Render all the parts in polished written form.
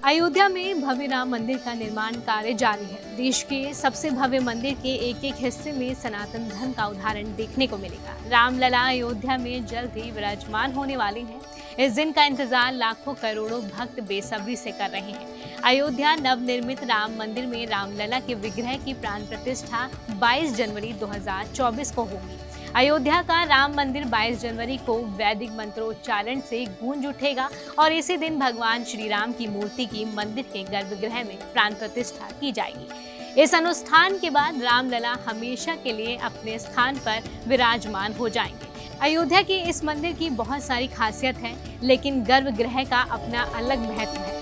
अयोध्या में भव्य राम मंदिर का निर्माण कार्य जारी है। देश के सबसे भव्य मंदिर के एक एक हिस्से में सनातन धर्म का उदाहरण देखने को मिलेगा। रामलला अयोध्या में जल्द ही विराजमान होने वाले हैं। इस दिन का इंतजार लाखों करोड़ों भक्त बेसब्री से कर रहे हैं। अयोध्या नवनिर्मित राम मंदिर में रामलला के विग्रह की प्राण प्रतिष्ठा 22 जनवरी 2024 को होगी। अयोध्या का राम मंदिर 22 जनवरी को वैदिक मंत्रोच्चारण से गूंज उठेगा और इसी दिन भगवान श्री राम की मूर्ति की मंदिर के गर्भगृह में प्राण प्रतिष्ठा की जाएगी। इस अनुष्ठान के बाद रामलला हमेशा के लिए अपने स्थान पर विराजमान हो जाएंगे। अयोध्या के इस मंदिर की बहुत सारी खासियत है, लेकिन गर्भगृह का अपना अलग महत्व है।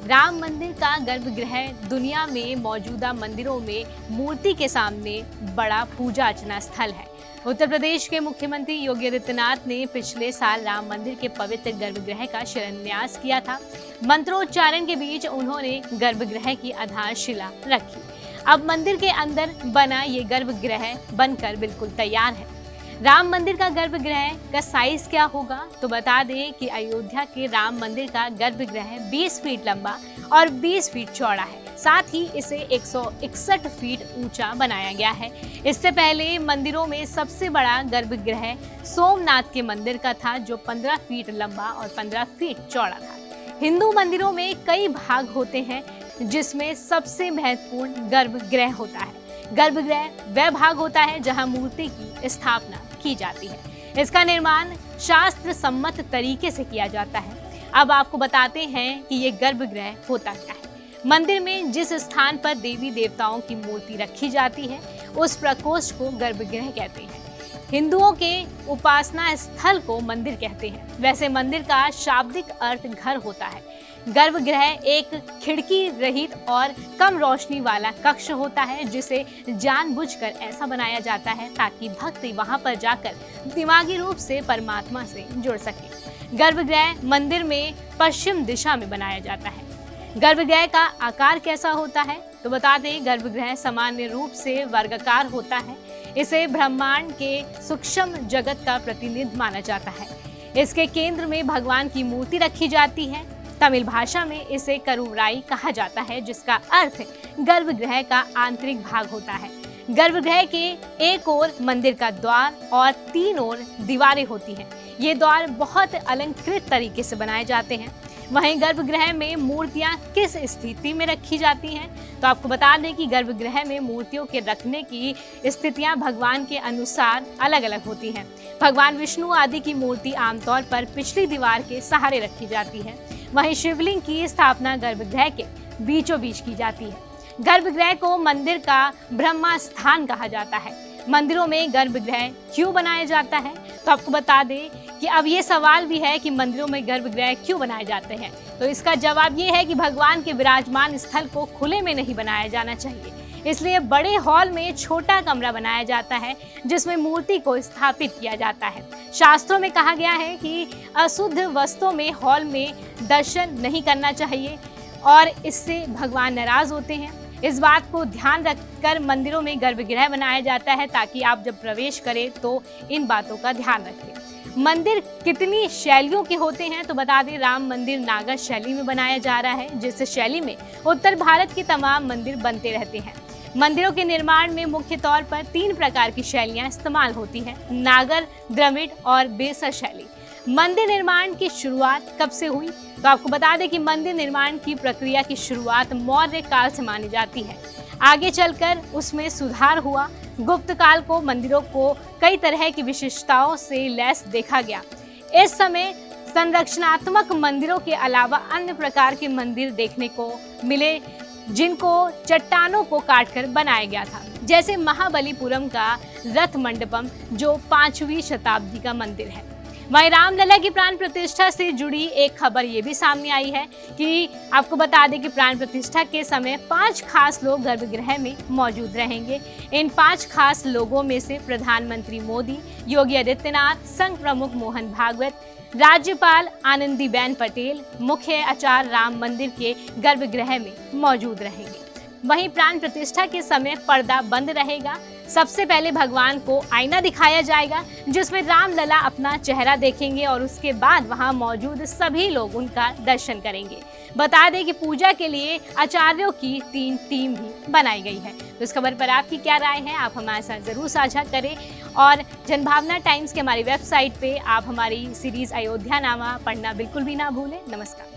राम मंदिर का गर्भगृह दुनिया में मौजूदा मंदिरों में मूर्ति के सामने बड़ा पूजा अर्चना स्थल है। उत्तर प्रदेश के मुख्यमंत्री योगी आदित्यनाथ ने पिछले साल राम मंदिर के पवित्र गर्भगृह का शिलान्यास किया था। मंत्रोच्चारण के बीच उन्होंने गर्भगृह की आधारशिला रखी। अब मंदिर के अंदर बना ये गर्भगृह बनकर बिल्कुल तैयार है। राम मंदिर का गर्भगृह का साइज क्या होगा, तो बता दें कि अयोध्या के राम मंदिर का गर्भगृह 20 फीट लंबा और 20 फीट चौड़ा है। साथ ही इसे 161 फीट ऊंचा बनाया गया है। इससे पहले मंदिरों में सबसे बड़ा गर्भगृह सोमनाथ के मंदिर का था, जो 15 फीट लंबा और 15 फीट चौड़ा था। हिंदू मंदिरों में कई भाग होते हैं, जिसमें सबसे महत्वपूर्ण गर्भगृह होता है। गर्भगृह वह भाग होता है जहां मूर्ति की स्थापना की जाती है। इसका निर्माण शास्त्र सम्मत तरीके से किया जाता है। अब आपको बताते हैं कि ये गर्भगृह होता क्या है। मंदिर में जिस स्थान पर देवी देवताओं की मूर्ति रखी जाती है, उस प्रकोष्ठ को गर्भगृह कहते हैं। हिंदुओं के उपासना स्थल को मंदिर कहते हैं। वैसे मंदिर का शाब्दिक अर्थ घर होता है। गर्भगृह एक खिड़की रहित और कम रोशनी वाला कक्ष होता है, जिसे जानबूझकर ऐसा बनाया जाता है ताकि भक्त वहां पर जाकर दिमागी रूप से परमात्मा से जुड़ सके। गर्भगृह मंदिर में पश्चिम दिशा में बनाया जाता है। गर्भगृह का आकार कैसा होता है, तो बता दें गर्भगृह सामान्य रूप से वर्गाकार होता है। इसे ब्रह्मांड के सूक्ष्म जगत का प्रतिनिधि माना जाता है। इसके केंद्र में भगवान की मूर्ति रखी जाती है। तमिल भाषा में इसे करुवराई कहा जाता है, जिसका अर्थ गर्भगृह का आंतरिक भाग होता है। गर्भगृह के एक ओर मंदिर का द्वार और 3 ओर दीवारें होती हैं। ये द्वार बहुत अलंकृत तरीके से बनाए जाते हैं। वहीं गर्भगृह में मूर्तियां किस स्थिति में रखी जाती हैं, तो आपको बता दें कि गर्भगृह में मूर्तियों के रखने की स्थितियां भगवान के अनुसार अलग अलग होती हैं। भगवान विष्णु आदि की मूर्ति आमतौर पर पिछली दीवार के सहारे रखी जाती है। वहीं शिवलिंग की स्थापना गर्भगृह के बीचों बीच की जाती है। गर्भगृह को मंदिर का ब्रह्मा स्थान कहा जाता है। मंदिरों में गर्भगृह क्यों बनाया जाता है, तो आपको बता दें कि अब ये सवाल भी है कि मंदिरों में गर्भगृह क्यों बनाए जाते हैं। तो इसका जवाब ये है कि भगवान के विराजमान स्थल को खुले में नहीं बनाया जाना चाहिए। इसलिए बड़े हॉल में छोटा कमरा बनाया जाता है, जिसमें मूर्ति को स्थापित किया जाता है। शास्त्रों में कहा गया है कि अशुद्ध वस्तुओं में हॉल में दर्शन नहीं करना चाहिए और इससे भगवान नाराज होते हैं। इस बात को ध्यान रखकर मंदिरों में गर्भगृह बनाया जाता है, ताकि आप जब प्रवेश करें तो इन बातों का ध्यान रखें। मंदिर कितनी शैलियों के होते हैं, तो बता दें राम मंदिर नागर शैली में बनाया जा रहा है, जिस शैली में उत्तर भारत के तमाम मंदिर बनते रहते हैं। मंदिरों के निर्माण में मुख्य तौर पर 3 प्रकार की शैलियां इस्तेमाल होती हैं: नागर, द्रविड़ और बेसर शैली। मंदिर निर्माण की शुरुआत कब से हुई, तो आपको बता दें कि मंदिर निर्माण की प्रक्रिया की शुरुआत मौर्य काल से मानी जाती है। आगे चलकर उसमें सुधार हुआ। गुप्त काल को मंदिरों को कई तरह की विशेषताओं से लैस देखा गया। इस समय संरक्षणात्मक मंदिरों के अलावा अन्य प्रकार के मंदिर देखने को मिले, जिनको चट्टानों को काटकर बनाया गया था, जैसे महाबलीपुरम का रथ मंडपम, जो 5वीं शताब्दी का मंदिर है। वहीं रामलला की प्राण प्रतिष्ठा से जुड़ी एक खबर ये भी सामने आई है कि आपको बता दें कि प्राण प्रतिष्ठा के समय 5 खास लोग गर्भगृह में मौजूद रहेंगे। इन 5 खास लोगों में से प्रधानमंत्री मोदी, योगी आदित्यनाथ, संघ प्रमुख मोहन भागवत, राज्यपाल आनंदीबेन पटेल, मुख्य आचार्य राम मंदिर के गर्भगृह में मौजूद रहेंगे। वहीं प्राण प्रतिष्ठा के समय पर्दा बंद रहेगा। सबसे पहले भगवान को आईना दिखाया जाएगा जिसमें रामलला अपना चेहरा देखेंगे और उसके बाद वहां मौजूद सभी लोग उनका दर्शन करेंगे। बता दें कि पूजा के लिए आचार्यों की 3 टीम भी बनाई गई है। तो इस खबर पर आपकी क्या राय है, आप हमारे साथ जरूर साझा करें और जनभावना टाइम्स के हमारी वेबसाइट पे आप हमारी सीरीज अयोध्या नामा पढ़ना बिल्कुल भी ना भूलें। नमस्कार।